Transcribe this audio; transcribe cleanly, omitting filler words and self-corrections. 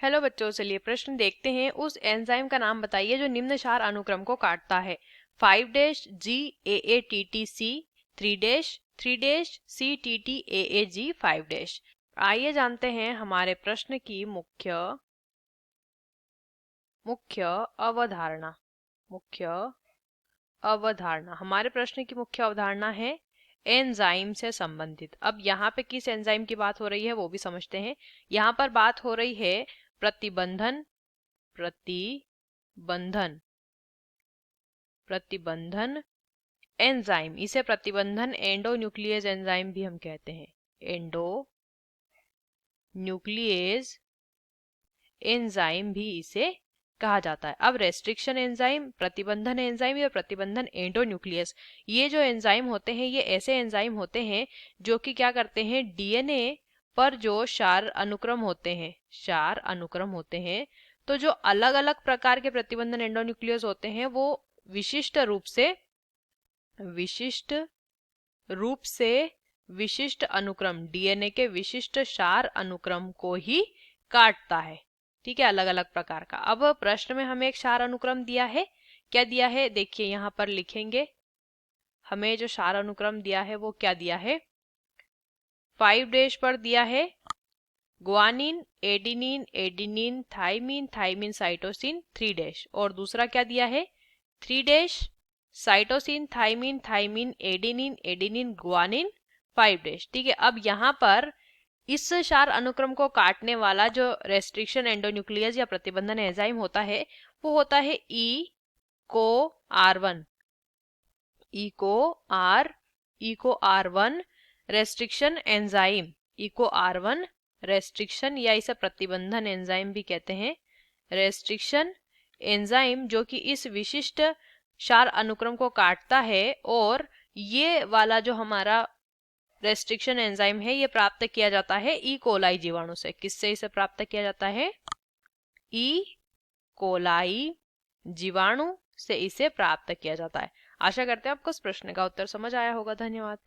Hello बच्चों, चलिए प्रश्न देखते हैं। उस एंजाइम का नाम बताइए जो निम्न क्षार अनुक्रम को काटता है। 5 G A A T T C 3 C T T A A G 5। आइए जानते हैं हमारे प्रश्न की मुख्य अवधारणा। हमारे प्रश्न की मुख्य अवधारणा है एंजाइम से संबंधित। अब यहाँ पे किस एंजाइम की बात हो रही है वो भी समझते हैं। यहाँ पर बात हो रही है प्रतिबंधन एंजाइम। इसे प्रतिबंधन एंडोन्यूक्लियस एंजाइम भी हम कहते हैं। एंडोन्यूक्लियस एंजाइम भी इसे कहा जाता है। अब रेस्ट्रिक्शन एंजाइम, प्रतिबंधन एंजाइम या प्रतिबंधन एंडोन्यूक्लियस, ये जो एंजाइम होते हैं ये ऐसे एंजाइम होते हैं जो कि क्या करते हैं, डीएनए पर जो क्षार अनुक्रम होते हैं तो जो अलग अलग प्रकार के प्रतिबंधन एंडोन्यूक्लियस होते हैं वो विशिष्ट अनुक्रम, डीएनए के विशिष्ट क्षार अनुक्रम को ही काटता है। ठीक है, अलग अलग प्रकार का। अब प्रश्न में हमें एक क्षार अनुक्रम दिया है। क्या दिया है देखिए, यहाँ पर लिखेंगे। हमें जो क्षार अनुक्रम दिया है वो क्या दिया है, 5 पर दिया है ग्वानिन, एडिनिन, थाइमिन, साइटोसिन 3। और दूसरा क्या दिया है 3, साइटोसिन, थाइमिन, एडिनिन, ग्वानिन 5। ठीक है, अब यहाँ पर इस क्षार अनुक्रम को काटने वाला जो रेस्ट्रिक्शन एंडोन्यूक्लियस या प्रतिबंधन एंजाइम होता है वो होता है Eco R one restriction enzyme. Eco R one restriction या इसे प्रतिबंधन एंजाइम भी कहते हैं। रेस्ट्रिक्शन एंजाइम जो कि इस विशिष्ट क्षार अनुक्रम को काटता है। और ये वाला जो हमारा रेस्ट्रिक्शन एंजाइम है ये प्राप्त किया जाता है ई कोलाई जीवाणु से। किससे इसे प्राप्त किया जाता है, ई कोलाई जीवाणु से इसे प्राप्त किया जाता है। आशा करते हैं आपको इस प्रश्न का उत्तर समझ आया होगा। धन्यवाद।